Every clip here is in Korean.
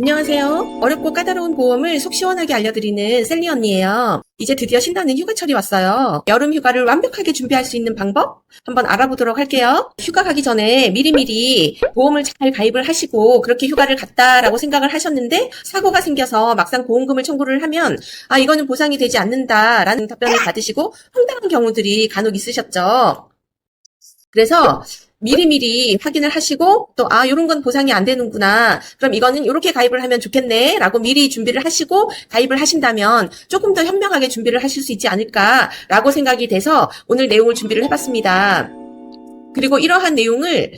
안녕하세요. 어렵고 까다로운 보험을 속 시원하게 알려드리는 셀리 언니예요. 이제 드디어 신나는 휴가철이 왔어요. 여름 휴가를 완벽하게 준비할 수 있는 방법 한번 알아보도록 할게요. 휴가 가기 전에 미리미리 보험을 잘 가입을 하시고 그렇게 휴가를 갔다라고 생각을 하셨는데 사고가 생겨서 막상 보험금을 청구를 하면 이거는 보상이 되지 않는다라는 답변을 받으시고 황당한 경우들이 간혹 있으셨죠. 그래서 미리미리 확인을 하시고 또 요런 건 보상이 안 되는구나. 그럼 이거는 이렇게 가입을 하면 좋겠네 라고 미리 준비를 하시고 가입을 하신다면 조금 더 현명하게 준비를 하실 수 있지 않을까라고 생각이 돼서 오늘 내용을 준비를 해봤습니다. 그리고 이러한 내용을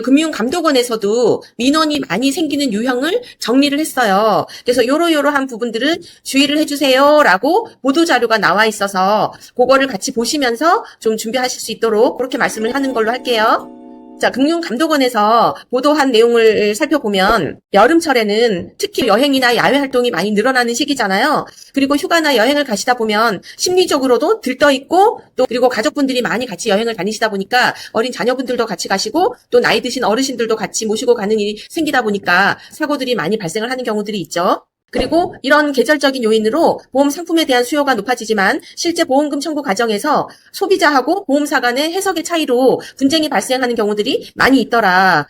금융감독원에서도 민원이 많이 생기는 유형을 정리를 했어요. 그래서 요러한 부분들은 주의를 해주세요 라고 보도자료가 나와 있어서 그거를 같이 보시면서 좀 준비하실 수 있도록 그렇게 말씀을 하는 걸로 할게요. 자, 금융감독원에서 보도한 내용을 살펴보면 여름철에는 특히 여행이나 야외 활동이 많이 늘어나는 시기잖아요. 그리고 휴가나 여행을 가시다 보면 심리적으로도 들떠있고 또 그리고 가족분들이 많이 같이 여행을 다니시다 보니까 어린 자녀분들도 같이 가시고 또 나이 드신 어르신들도 같이 모시고 가는 일이 생기다 보니까 사고들이 많이 발생을 하는 경우들이 있죠. 그리고 이런 계절적인 요인으로 보험 상품에 대한 수요가 높아지지만 실제 보험금 청구 과정에서 소비자하고 보험사 간의 해석의 차이로 분쟁이 발생하는 경우들이 많이 있더라.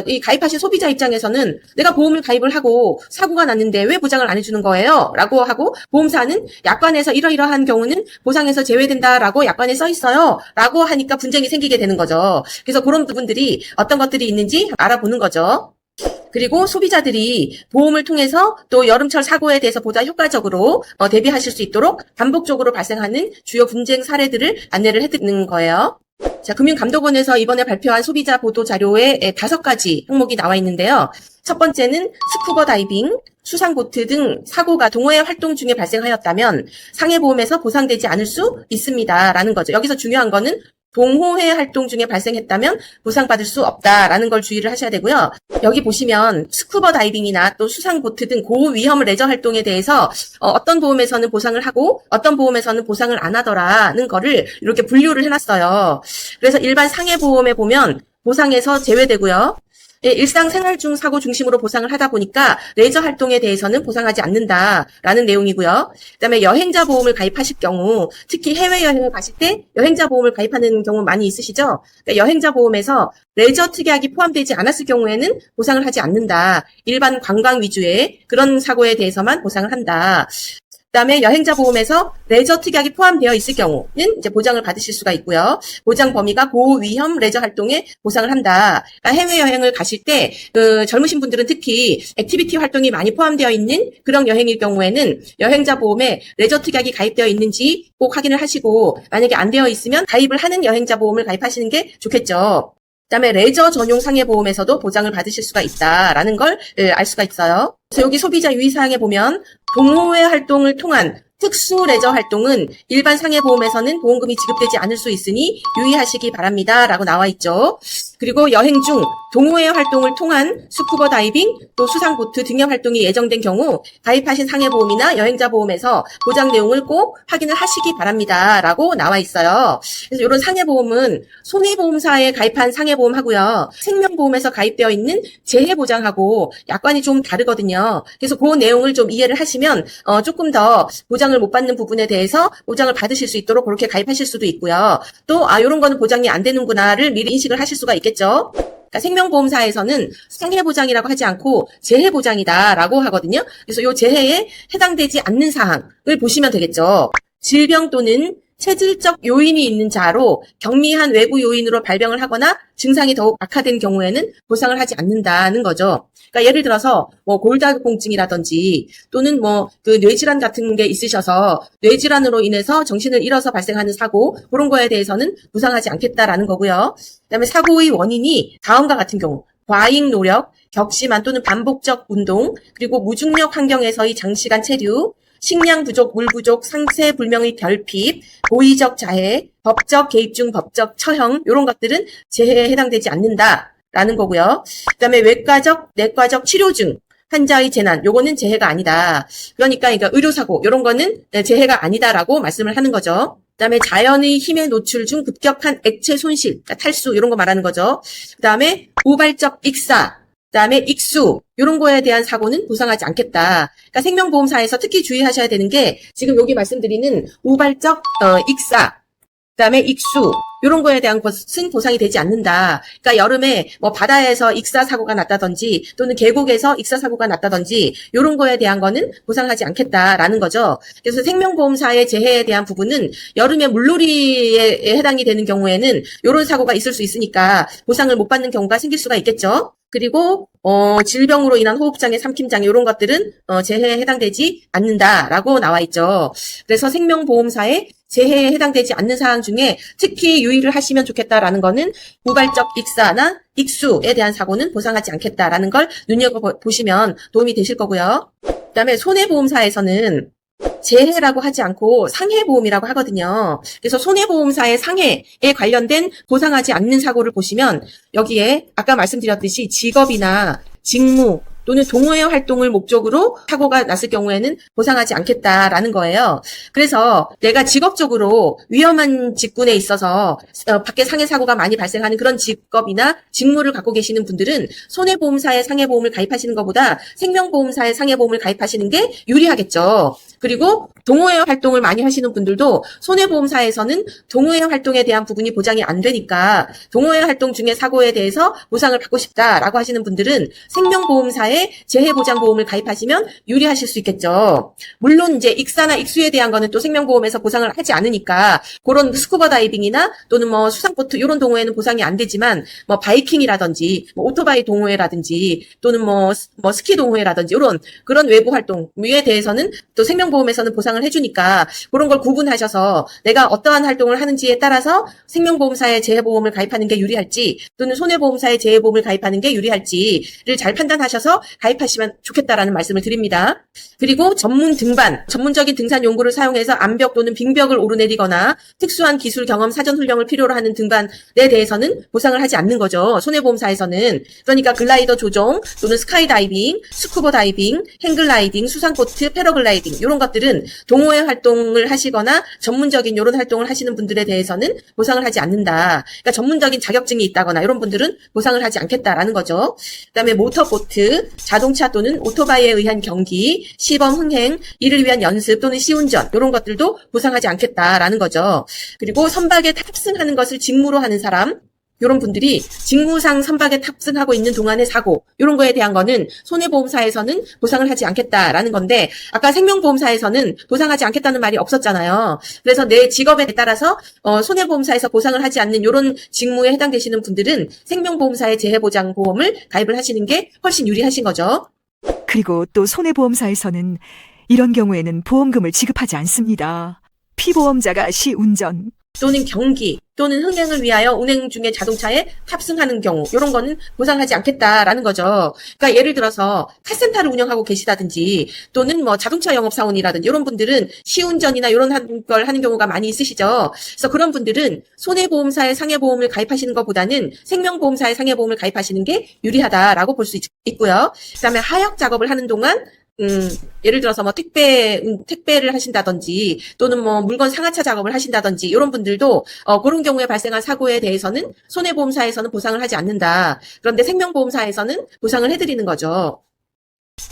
이 가입하신 소비자 입장에서는 내가 보험을 가입을 하고 사고가 났는데 왜 보장을 안 해주는 거예요? 라고 하고 보험사는 약관에서 이러이러한 경우는 보상에서 제외된다라고 약관에 써 있어요. 라고 하니까 분쟁이 생기게 되는 거죠. 그래서 그런 부분들이 어떤 것들이 있는지 알아보는 거죠. 그리고 소비자들이 보험을 통해서 또 여름철 사고에 대해서 보다 효과적으로 대비하실 수 있도록 반복적으로 발생하는 주요 분쟁 사례들을 안내를 해드리는 거예요. 자, 금융감독원에서 이번에 발표한 소비자 보도 자료에 5가지 항목이 나와 있는데요. 첫 번째는 스쿠버 다이빙, 수상보트 등 사고가 동호회 활동 중에 발생하였다면 상해보험에서 보상되지 않을 수 있습니다라는 거죠. 여기서 중요한 거는 동호회 활동 중에 발생했다면 보상받을 수 없다라는 걸 주의를 하셔야 되고요. 여기 보시면 스쿠버 다이빙이나 또 수상보트 등 고위험 레저 활동에 대해서 어떤 보험에서는 보상을 하고 어떤 보험에서는 보상을 안 하더라는 거를 이렇게 분류를 해놨어요. 그래서 일반 상해보험에 보면 보상에서 제외되고요. 일상생활 중 사고 중심으로 보상을 하다 보니까 레저 활동에 대해서는 보상하지 않는다라는 내용이고요. 그다음에 여행자 보험을 가입하실 경우 특히 해외여행을 가실 때 여행자 보험을 가입하는 경우 많이 있으시죠? 그러니까 여행자 보험에서 레저 특약이 포함되지 않았을 경우에는 보상을 하지 않는다. 일반 관광 위주의 그런 사고에 대해서만 보상을 한다. 그다음에 여행자 보험에서 레저 특약이 포함되어 있을 경우는 이제 보장을 받으실 수가 있고요. 보장 범위가 고위험 레저 활동에 보상을 한다. 그러니까 해외여행을 가실 때 젊으신 분들은 특히 액티비티 활동이 많이 포함되어 있는 그런 여행일 경우에는 여행자 보험에 레저 특약이 가입되어 있는지 꼭 확인을 하시고 만약에 안 되어 있으면 가입을 하는 여행자 보험을 가입하시는 게 좋겠죠. 그다음에 레저 전용 상해보험에서도 보장을 받으실 수가 있다라는 걸 알 수가 있어요. 그래서 여기 소비자 유의사항에 보면 동호회 활동을 통한 특수 레저 활동은 일반 상해보험에서는 보험금이 지급되지 않을 수 있으니 유의하시기 바랍니다. 라고 나와 있죠. 그리고 여행 중 동호회 활동을 통한 스쿠버 다이빙, 또 수상보트 등의 활동이 예정된 경우 가입하신 상해보험이나 여행자 보험에서 보장 내용을 꼭 확인을 하시기 바랍니다. 라고 나와 있어요. 그래서 이런 상해보험은 손해보험사에 가입한 상해보험하고요. 생명보험에서 가입되어 있는 재해보장하고 약관이 좀 다르거든요. 그래서 그 내용을 좀 이해를 하시면 조금 더 보장을 못 받는 부분에 대해서 보장을 받으실 수 있도록 그렇게 가입하실 수도 있고요. 또 이런 거는 보장이 안 되는구나를 미리 인식을 하실 수가 있겠죠. 그러니까 생명보험사에서는 상해보장이라고 하지 않고 재해보장이다라고 하거든요. 그래서 이 재해에 해당되지 않는 사항을 보시면 되겠죠. 질병 또는 체질적 요인이 있는 자로 경미한 외부 요인으로 발병을 하거나 증상이 더욱 악화된 경우에는 보상을 하지 않는다는 거죠. 그러니까 예를 들어서 골다공증이라든지 또는 그 뇌질환 같은 게 있으셔서 뇌질환으로 인해서 정신을 잃어서 발생하는 사고 그런 거에 대해서는 보상하지 않겠다라는 거고요. 그다음에 사고의 원인이 다음과 같은 경우 과잉 노력, 격심한 또는 반복적 운동, 그리고 무중력 환경에서의 장시간 체류, 식량 부족, 물 부족, 상세 불명의 결핍, 고의적 자해, 법적 개입 중 법적 처형 이런 것들은 재해에 해당되지 않는다라는 거고요. 그다음에 외과적, 내과적 치료 중 환자의 재난, 요거는 재해가 아니다. 그러니까 의료사고 이런 거는 재해가 아니다라고 말씀을 하는 거죠. 그다음에 자연의 힘에 노출 중 급격한 액체 손실, 그러니까 탈수 이런 거 말하는 거죠. 그다음에 우발적 익사, 그다음에 익수 이런 거에 대한 사고는 보상하지 않겠다. 그러니까 생명보험사에서 특히 주의하셔야 되는 게 지금 여기 말씀드리는 우발적 익사 그다음에 익수 이런 거에 대한 것은 보상이 되지 않는다. 그러니까 여름에 뭐 바다에서 익사 사고가 났다든지 또는 계곡에서 익사 사고가 났다든지 이런 거에 대한 거는 보상하지 않겠다라는 거죠. 그래서 생명보험사의 재해에 대한 부분은 여름에 물놀이에 해당이 되는 경우에는 이런 사고가 있을 수 있으니까 보상을 못 받는 경우가 생길 수가 있겠죠. 그리고 질병으로 인한 호흡장애, 삼킴장애 이런 것들은 재해에 해당되지 않는다라고 나와 있죠. 그래서 생명보험사의 재해에 해당되지 않는 사항 중에 특히 유의를 하시면 좋겠다라는 거는 우발적 익사나 익수에 대한 사고는 보상하지 않겠다라는 걸 눈여겨보시면 도움이 되실 거고요. 그다음에 손해보험사에서는 재해라고 하지 않고 상해보험이라고 하거든요. 그래서 손해보험사의 상해에 관련된 보상하지 않는 사고를 보시면 여기에 아까 말씀드렸듯이 직업이나 직무 또는 동호회 활동을 목적으로 사고가 났을 경우에는 보상하지 않겠다라는 거예요. 그래서 내가 직업적으로 위험한 직군에 있어서 밖에 상해 사고가 많이 발생하는 그런 직업이나 직무를 갖고 계시는 분들은 손해보험사의 상해보험을 가입하시는 것보다 생명보험사의 상해보험을 가입하시는 게 유리하겠죠. 그리고 동호회 활동을 많이 하시는 분들도 손해보험사에서는 동호회 활동에 대한 부분이 보장이 안 되니까 동호회 활동 중에 사고에 대해서 보상을 받고 싶다라고 하시는 분들은 생명보험사의 재해보장보험을 가입하시면 유리하실 수 있겠죠. 물론 이제 익사나 익수에 대한 거는 또 생명보험에서 보상을 하지 않으니까 그런 스쿠버 다이빙이나 또는 뭐 수상보트 이런 동호회는 보상이 안 되지만 뭐 바이킹이라든지 뭐 오토바이 동호회라든지 또는 뭐 스키 동호회라든지 이런 그런 외부 활동에 대해서는 또 생명보험에서는 보상을 해주니까 그런 걸 구분하셔서 내가 어떠한 활동을 하는지에 따라서 생명보험사의 재해보험을 가입하는 게 유리할지 또는 손해보험사의 재해보험을 가입하는 게 유리할지를 잘 판단하셔서 가입하시면 좋겠다라는 말씀을 드립니다. 그리고 전문 등반, 전문적인 등산 용구를 사용해서 암벽 또는 빙벽을 오르내리거나 특수한 기술 경험 사전 훈련을 필요로 하는 등반에 대해서는 보상을 하지 않는 거죠. 손해보험사에서는. 그러니까 글라이더 조종 또는 스카이다이빙, 스쿠버 다이빙, 행글라이딩, 수상보트, 패러글라이딩 이런 것들은 동호회 활동을 하시거나 전문적인 이런 활동을 하시는 분들에 대해서는 보상을 하지 않는다. 그러니까 전문적인 자격증이 있다거나 이런 분들은 보상을 하지 않겠다라는 거죠. 그다음에 모터보트, 자동차 또는 오토바이에 의한 경기, 시범 흥행, 이를 위한 연습 또는 시운전 이런 것들도 보상하지 않겠다라는 거죠. 그리고 선박에 탑승하는 것을 직무로 하는 사람 이런 분들이 직무상 선박에 탑승하고 있는 동안의 사고 이런 거에 대한 거는 손해보험사에서는 보상을 하지 않겠다라는 건데 아까 생명보험사에서는 보상하지 않겠다는 말이 없었잖아요. 그래서 내 직업에 따라서 손해보험사에서 보상을 하지 않는 이런 직무에 해당되시는 분들은 생명보험사의 재해보장보험을 가입을 하시는 게 훨씬 유리하신 거죠. 그리고 또 손해보험사에서는 이런 경우에는 보험금을 지급하지 않습니다. 피보험자가 시운전 또는 경기 또는 흥행을 위하여 운행 중에 자동차에 탑승하는 경우 이런 거는 보상하지 않겠다라는 거죠. 그러니까 예를 들어서 카센터를 운영하고 계시다든지 또는 뭐 자동차 영업사원이라든지 이런 분들은 시운전이나 이런 걸 하는 경우가 많이 있으시죠. 그래서 그런 분들은 손해보험사의 상해보험을 가입하시는 것보다는 생명보험사의 상해보험을 가입하시는 게 유리하다라고 볼 수 있고요. 그다음에 하역 작업을 하는 동안 예를 들어서 뭐 택배를 하신다든지 또는 뭐 물건 상하차 작업을 하신다든지 이런 분들도 그런 경우에 발생한 사고에 대해서는 손해보험사에서는 보상을 하지 않는다. 그런데 생명보험사에서는 보상을 해드리는 거죠.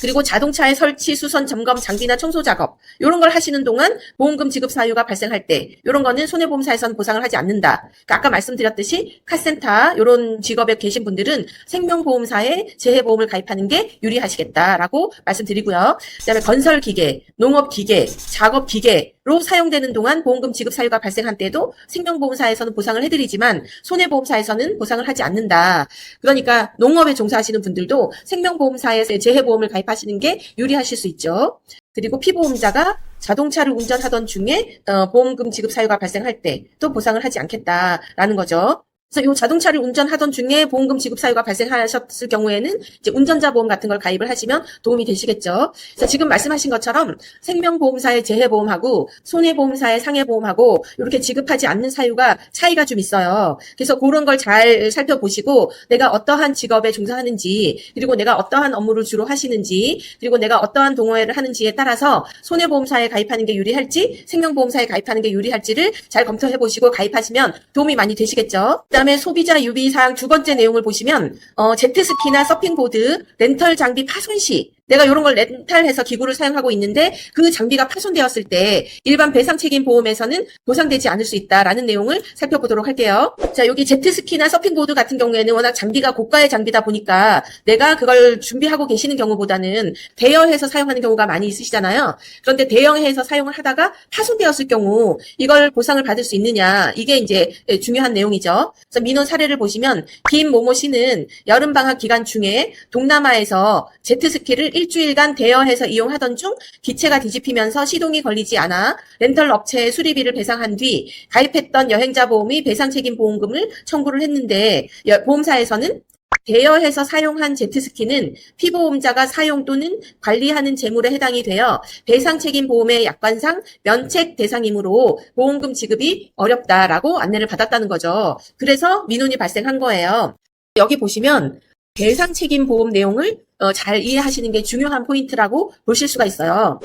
그리고 자동차의 설치, 수선, 점검, 장비나 청소 작업 이런 걸 하시는 동안 보험금 지급 사유가 발생할 때 이런 거는 손해보험사에서는 보상을 하지 않는다. 그러니까 아까 말씀드렸듯이 카센터 이런 직업에 계신 분들은 생명보험사에 재해보험을 가입하는 게 유리하시겠다라고 말씀드리고요. 그다음에 건설기계, 농업기계, 작업기계로 사용되는 동안 보험금 지급 사유가 발생한 때도 생명보험사에서는 보상을 해드리지만 손해보험사에서는 보상을 하지 않는다. 그러니까 농업에 종사하시는 분들도 생명보험사의 재해보험을 가입하시는 게 유리하실 수 있죠. 그리고 피보험자가 자동차를 운전하던 중에 보험금 지급 사유가 발생할 때 또 보상을 하지 않겠다라는 거죠. 그래서 이 자동차를 운전하던 중에 보험금 지급 사유가 발생하셨을 경우에는 이제 운전자 보험 같은 걸 가입을 하시면 도움이 되시겠죠. 그래서 지금 말씀하신 것처럼 생명보험사의 재해보험하고 손해보험사의 상해보험하고 이렇게 지급하지 않는 사유가 차이가 좀 있어요. 그래서 그런 걸 잘 살펴보시고 내가 어떠한 직업에 종사하는지 그리고 내가 어떠한 업무를 주로 하시는지 그리고 내가 어떠한 동호회를 하는지에 따라서 손해보험사에 가입하는 게 유리할지 생명보험사에 가입하는 게 유리할지를 잘 검토해보시고 가입하시면 도움이 많이 되시겠죠. 그다음에 그다음에 소비자 유비 사항 두 번째 내용을 보시면 제트스키나 서핑보드 렌털 장비 파손 시 내가 이런 걸 렌탈해서 기구를 사용하고 있는데 그 장비가 파손되었을 때 일반 배상 책임 보험에서는 보상되지 않을 수 있다라는 내용을 살펴보도록 할게요. 자, 여기 제트스키나 서핑보드 같은 경우에는 워낙 장비가 고가의 장비다 보니까 내가 그걸 준비하고 계시는 경우보다는 대여해서 사용하는 경우가 많이 있으시잖아요. 그런데 대여해서 사용을 하다가 파손되었을 경우 이걸 보상을 받을 수 있느냐, 이게 이제 중요한 내용이죠. 그래서 민원 사례를 보시면 김모모 씨는 여름방학 기간 중에 동남아에서 제트스키를 일주일간 대여해서 이용하던 중 기체가 뒤집히면서 시동이 걸리지 않아 렌털 업체에 수리비를 배상한 뒤 가입했던 여행자 보험이 배상 책임 보험금을 청구를 했는데 보험사에서는 대여해서 사용한 제트스키는 피보험자가 사용 또는 관리하는 재물에 해당이 되어 배상 책임 보험의 약관상 면책 대상이므로 보험금 지급이 어렵다라고 안내를 받았다는 거죠. 그래서 민원이 발생한 거예요. 여기 보시면 배상 책임 보험 내용을 잘 이해하시는 게 중요한 포인트라고 보실 수가 있어요.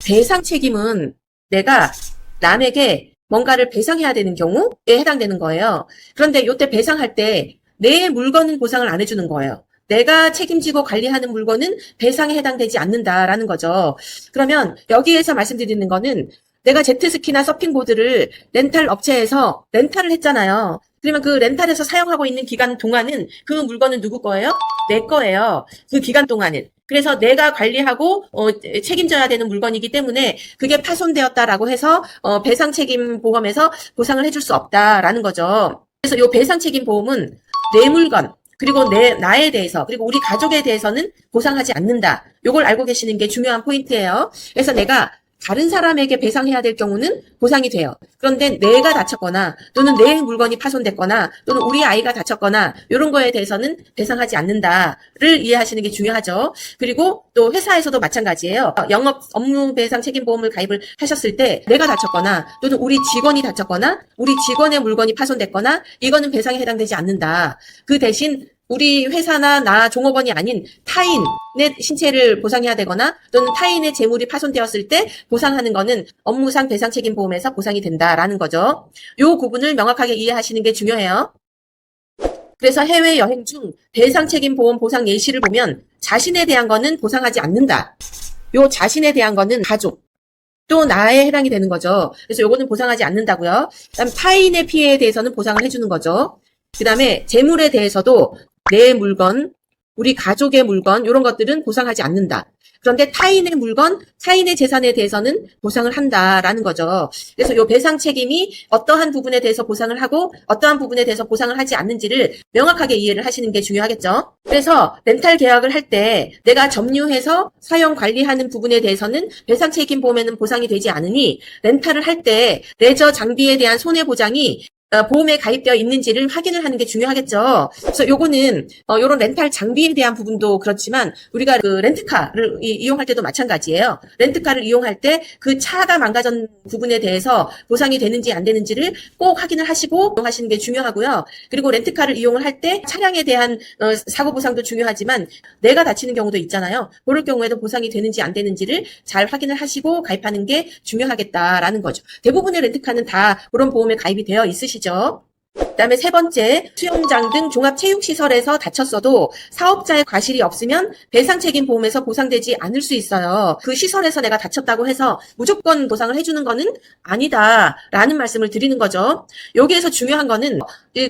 배상 책임은 내가 남에게 뭔가를 배상해야 되는 경우에 해당되는 거예요. 그런데 이때 배상할 때 내 물건은 보상을 안 해주는 거예요. 내가 책임지고 관리하는 물건은 배상에 해당되지 않는다라는 거죠. 그러면 여기에서 말씀드리는 거는 내가 제트스키나 서핑보드를 렌탈 업체에서 렌탈을 했잖아요. 그러면 그 렌탈에서 사용하고 있는 기간 동안은 그 물건은 누구 거예요? 내 거예요. 그 기간 동안은. 그래서 내가 관리하고 책임져야 되는 물건이기 때문에 그게 파손되었다라고 해서 배상 책임 보험에서 보상을 해줄 수 없다라는 거죠. 그래서 이 배상 책임 보험은 내 물건, 그리고 나에 대해서, 그리고 우리 가족에 대해서는 보상하지 않는다. 요걸 알고 계시는 게 중요한 포인트예요. 그래서 내가 다른 사람에게 배상해야 될 경우는 보상이 돼요. 그런데 내가 다쳤거나 또는 내 물건이 파손됐거나 또는 우리 아이가 다쳤거나 이런 거에 대해서는 배상하지 않는다를 이해하시는 게 중요하죠. 그리고 또 회사에서도 마찬가지예요. 영업 업무 배상 책임 보험을 가입을 하셨을 때 내가 다쳤거나 또는 우리 직원이 다쳤거나 우리 직원의 물건이 파손됐거나 이거는 배상에 해당되지 않는다. 그 대신 우리 회사나 나 종업원이 아닌 타인의 신체를 보상해야 되거나 또는 타인의 재물이 파손되었을 때 보상하는 거는 업무상 배상 책임 보험에서 보상이 된다라는 거죠. 요 구분을 명확하게 이해하시는 게 중요해요. 그래서 해외여행 중 배상 책임 보험 보상 예시를 보면 자신에 대한 거는 보상하지 않는다. 요 자신에 대한 거는 가족, 또 나에 해당이 되는 거죠. 그래서 요거는 보상하지 않는다고요. 그다음 타인의 피해에 대해서는 보상을 해주는 거죠. 그다음에 재물에 대해서도 내 물건, 우리 가족의 물건 이런 것들은 보상하지 않는다. 그런데 타인의 물건, 타인의 재산에 대해서는 보상을 한다라는 거죠. 그래서 이 배상 책임이 어떠한 부분에 대해서 보상을 하고 어떠한 부분에 대해서 보상을 하지 않는지를 명확하게 이해를 하시는 게 중요하겠죠. 그래서 렌탈 계약을 할 때 내가 점유해서 사용 관리하는 부분에 대해서는 배상 책임 보험에는 보상이 되지 않으니 렌탈을 할 때 레저 장비에 대한 손해보장이 보험에 가입되어 있는지를 확인을 하는 게 중요하겠죠. 그래서 요거는 요런 렌탈 장비에 대한 부분도 그렇지만 우리가 그 렌트카를 이용할 때도 마찬가지예요. 렌트카를 이용할 때 그 차가 망가진 부분에 대해서 보상이 되는지 안 되는지를 꼭 확인을 하시고 이용하시는 게 중요하고요. 그리고 렌트카를 이용을 할 때 차량에 대한 사고 보상도 중요하지만 내가 다치는 경우도 있잖아요. 그럴 경우에도 보상이 되는지 안 되는지를 잘 확인을 하시고 가입하는 게 중요하겠다라는 거죠. 대부분의 렌트카는 다 그런 보험에 가입이 되어 있으시죠. 그다음에 세 번째, 수영장 등 종합체육시설에서 다쳤어도 사업자의 과실이 없으면 배상 책임 보험에서 보상되지 않을 수 있어요. 그 시설에서 내가 다쳤다고 해서 무조건 보상을 해주는 거는 아니다라는 말씀을 드리는 거죠. 여기에서 중요한 거는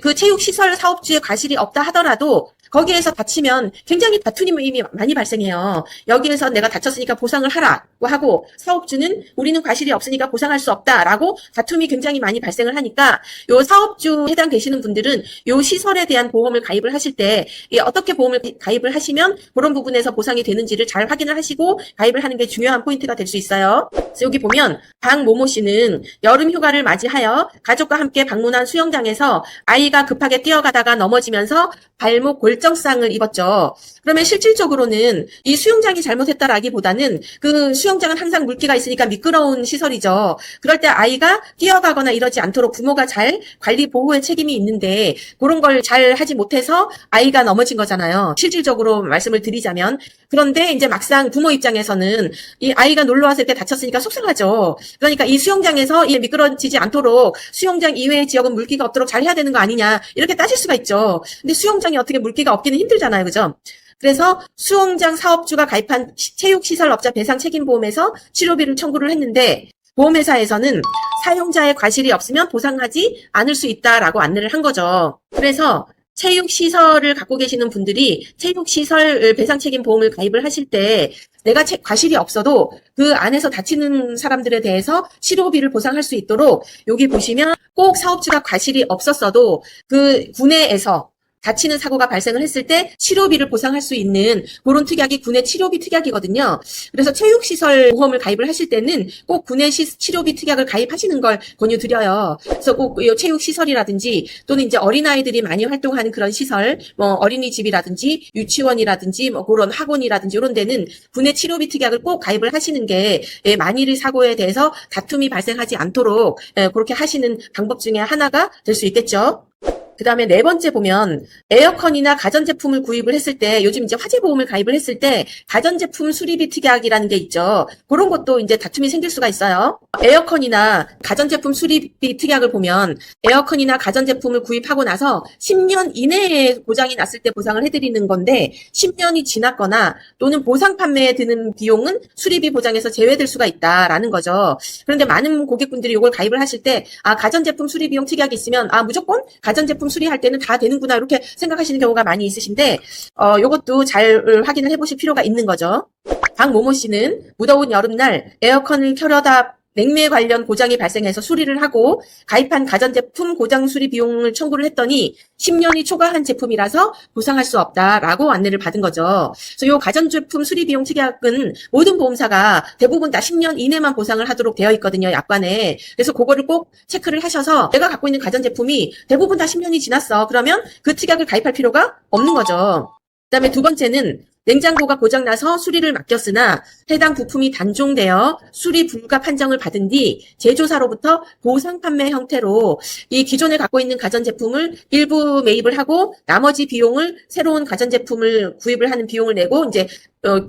그 체육시설 사업주의 과실이 없다 하더라도 거기에서 다치면 굉장히 다툼이 많이 발생해요. 여기에서 내가 다쳤으니까 보상을 하라고 하고 사업주는 우리는 과실이 없으니까 보상할 수 없다라고 다툼이 굉장히 많이 발생을 하니까 요 사업주 해당되시는 분들은 요 시설에 대한 보험을 가입을 하실 때 어떻게 보험을 가입을 하시면 그런 부분에서 보상이 되는지를 잘 확인을 하시고 가입을 하는 게 중요한 포인트가 될 수 있어요. 그래서 여기 보면 박모모 씨는 여름 휴가를 맞이하여 가족과 함께 방문한 수영장에서 아이가 급하게 뛰어가다가 넘어지면서 발목 골절 결정상을 입었죠. 그러면 실질적으로는 이 수영장이 잘못했다라기보다는 그 수영장은 항상 물기가 있으니까 미끄러운 시설이죠. 그럴 때 아이가 뛰어가거나 이러지 않도록 부모가 잘 관리 보호의 책임이 있는데 그런 걸 잘 하지 못해서 아이가 넘어진 거잖아요. 실질적으로 말씀을 드리자면. 그런데 이제 막상 부모 입장에서는 이 아이가 놀러 왔을 때 다쳤으니까 속상하죠. 그러니까 이 수영장에서 이 미끄러지지 않도록 수영장 이외의 지역은 물기가 없도록 잘 해야 되는 거 아니냐 이렇게 따질 수가 있죠. 근데 수영장이 어떻게 물기가 없기는 힘들잖아요. 그죠? 그래서 수영장 사업주가 가입한 체육시설업자 배상책임보험에서 치료비를 청구를 했는데 보험회사에서는 사용자의 과실이 없으면 보상하지 않을 수 있다라고 안내를 한 거죠. 그래서 체육시설을 갖고 계시는 분들이 체육시설 배상책임보험을 가입을 하실 때 내가 과실이 없어도 그 안에서 다치는 사람들에 대해서 치료비를 보상할 수 있도록 여기 보시면 꼭 사업주가 과실이 없었어도 그 구내에서 다치는 사고가 발생을 했을 때 치료비를 보상할 수 있는 그런 특약이 구내 치료비 특약이거든요. 그래서 체육시설 보험을 가입을 하실 때는 꼭 구내 치료비 특약을 가입하시는 걸 권유드려요. 그래서 꼭 체육시설이라든지 또는 이제 어린아이들이 많이 활동하는 그런 시설, 뭐 어린이집이라든지 유치원이라든지 뭐 그런 학원이라든지 이런 데는 구내 치료비 특약을 꼭 가입을 하시는 게 만일 사고에 대해서 다툼이 발생하지 않도록 그렇게 하시는 방법 중에 하나가 될 수 있겠죠. 그 다음에 네 번째 보면 에어컨이나 가전제품을 구입을 했을 때 요즘 이제 화재보험을 가입을 했을 때 가전제품 수리비 특약이라는 게 있죠. 그런 것도 이제 다툼이 생길 수가 있어요. 에어컨이나 가전제품 수리비 특약을 보면 에어컨이나 가전제품을 구입하고 나서 10년 이내에 고장이 났을 때 보상을 해드리는 건데 10년이 지났거나 또는 보상 판매에 드는 비용은 수리비 보장에서 제외될 수가 있다라는 거죠. 그런데 많은 고객분들이 이걸 가입을 하실 때 가전제품 수리비용 특약이 있으면 무조건 가전제품 수리할 때는 다 되는구나 이렇게 생각하시는 경우가 많이 있으신데 이것도 잘 확인을 해보실 필요가 있는 거죠. 박모모 씨는 무더운 여름날 에어컨을 켜려다 냉매 관련 고장이 발생해서 수리를 하고 가입한 가전제품 고장 수리 비용을 청구를 했더니 10년이 초과한 제품이라서 보상할 수 없다라고 안내를 받은 거죠. 그래서 이 가전제품 수리 비용 특약은 모든 보험사가 대부분 다 10년 이내만 보상을 하도록 되어 있거든요. 약관에. 그래서 그거를 꼭 체크를 하셔서 내가 갖고 있는 가전제품이 대부분 다 10년이 지났어. 그러면 그 특약을 가입할 필요가 없는 거죠. 그다음에 두 번째는 냉장고가 고장나서 수리를 맡겼으나 해당 부품이 단종되어 수리 불가 판정을 받은 뒤 제조사로부터 보상 판매 형태로 이 기존에 갖고 있는 가전제품을 일부 매입을 하고 나머지 비용을 새로운 가전제품을 구입을 하는 비용을 내고 이제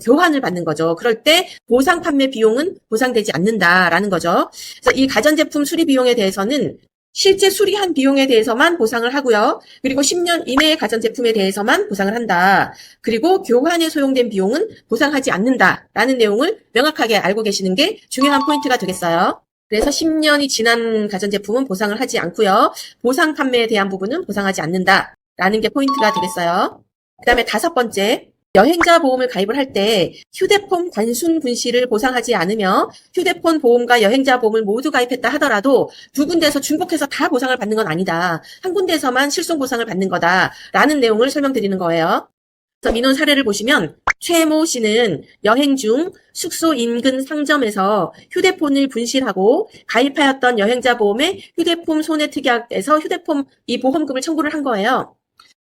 교환을 받는 거죠. 그럴 때 보상 판매 비용은 보상되지 않는다라는 거죠. 그래서 이 가전제품 수리 비용에 대해서는 실제 수리한 비용에 대해서만 보상을 하고요. 그리고 10년 이내의 가전제품에 대해서만 보상을 한다. 그리고 교환에 소용된 비용은 보상하지 않는다라는 내용을 명확하게 알고 계시는 게 중요한 포인트가 되겠어요. 그래서 10년이 지난 가전제품은 보상을 하지 않고요. 보상 판매에 대한 부분은 보상하지 않는다라는 게 포인트가 되겠어요. 그 다음에 다섯 번째. 여행자 보험을 가입을 할 때 휴대폰 단순 분실을 보상하지 않으며 휴대폰 보험과 여행자 보험을 모두 가입했다 하더라도 두 군데에서 중복해서 다 보상을 받는 건 아니다. 한 군데에서만 실손 보상을 받는 거다라는 내용을 설명드리는 거예요. 그래서 민원 사례를 보시면 최모 씨는 여행 중 숙소 인근 상점에서 휴대폰을 분실하고 가입하였던 여행자 보험의 휴대폰 손해 특약에서 휴대폰 이 보험금을 청구를 한 거예요.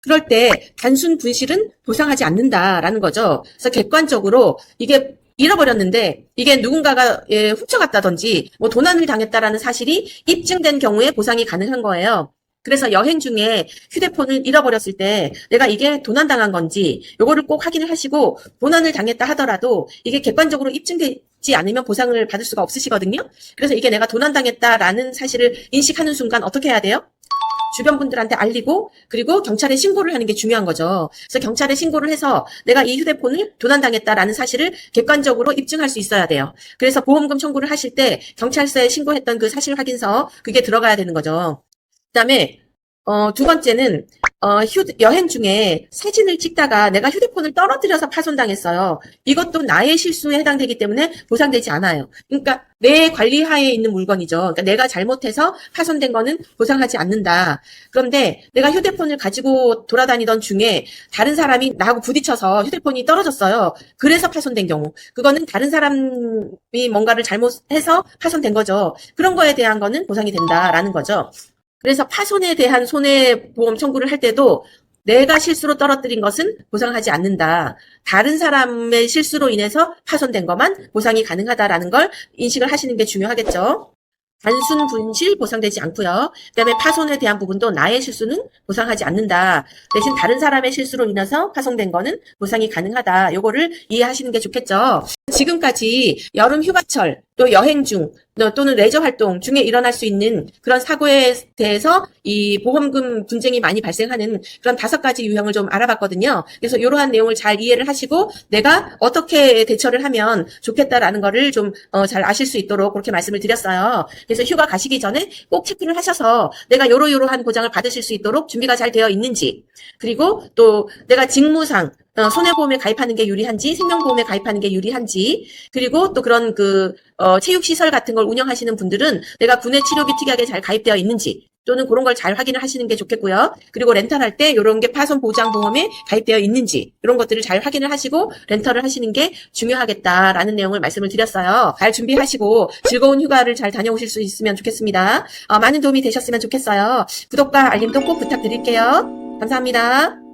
그럴 때 단순 분실은 보상하지 않는다라는 거죠. 그래서 객관적으로 이게 잃어버렸는데 이게 누군가가 훔쳐갔다든지 뭐 도난을 당했다라는 사실이 입증된 경우에 보상이 가능한 거예요. 그래서 여행 중에 휴대폰을 잃어버렸을 때 내가 이게 도난당한 건지 요거를 꼭 확인을 하시고 도난을 당했다 하더라도 이게 객관적으로 입증되지 않으면 보상을 받을 수가 없으시거든요. 그래서 이게 내가 도난당했다라는 사실을 인식하는 순간 어떻게 해야 돼요? 주변 분들한테 알리고 그리고 경찰에 신고를 하는 게 중요한 거죠. 그래서 경찰에 신고를 해서 내가 이 휴대폰을 도난당했다라는 사실을 객관적으로 입증할 수 있어야 돼요. 그래서 보험금 청구를 하실 때 경찰서에 신고했던 그 사실 확인서 그게 들어가야 되는 거죠. 그다음에 두 번째는 여행 중에 사진을 찍다가 내가 휴대폰을 떨어뜨려서 파손당했어요. 이것도 나의 실수에 해당되기 때문에 보상되지 않아요. 그러니까 내 관리하에 있는 물건이죠. 그러니까 내가 잘못해서 파손된 거는 보상하지 않는다. 그런데 내가 휴대폰을 가지고 돌아다니던 중에 다른 사람이 나하고 부딪혀서 휴대폰이 떨어졌어요. 그래서 파손된 경우. 그거는 다른 사람이 뭔가를 잘못해서 파손된 거죠. 그런 거에 대한 거는 보상이 된다라는 거죠. 그래서 파손에 대한 손해보험 청구를 할 때도 내가 실수로 떨어뜨린 것은 보상하지 않는다. 다른 사람의 실수로 인해서 파손된 것만 보상이 가능하다라는 걸 인식을 하시는 게 중요하겠죠. 단순 분실 보상되지 않고요. 그다음에 파손에 대한 부분도 나의 실수는 보상하지 않는다. 대신 다른 사람의 실수로 인해서 파손된 거는 보상이 가능하다. 요거를 이해하시는 게 좋겠죠. 지금까지 여름 휴가철, 또 여행 중, 또는 레저 활동 중에 일어날 수 있는 그런 사고에 대해서 이 보험금 분쟁이 많이 발생하는 그런 5가지 유형을 좀 알아봤거든요. 그래서 이러한 내용을 잘 이해를 하시고 내가 어떻게 대처를 하면 좋겠다라는 거를 좀 잘 아실 수 있도록 그렇게 말씀을 드렸어요. 그래서 휴가 가시기 전에 꼭 체크를 하셔서 내가 요러요러한 보장을 받으실 수 있도록 준비가 잘 되어 있는지, 그리고 또 내가 직무상 손해보험에 가입하는 게 유리한지, 생명보험에 가입하는 게 유리한지, 그리고 또 그런 체육시설 같은 걸 운영하시는 분들은 내가 군의 치료비 특약에 잘 가입되어 있는지, 또는 그런 걸 잘 확인을 하시는 게 좋겠고요. 그리고 렌탈할 때 이런 게 파손 보장 보험에 가입되어 있는지, 이런 것들을 잘 확인을 하시고 렌털을 하시는 게 중요하겠다라는 내용을 말씀을 드렸어요. 잘 준비하시고 즐거운 휴가를 잘 다녀오실 수 있으면 좋겠습니다. 많은 도움이 되셨으면 좋겠어요. 구독과 알림도 꼭 부탁드릴게요. 감사합니다.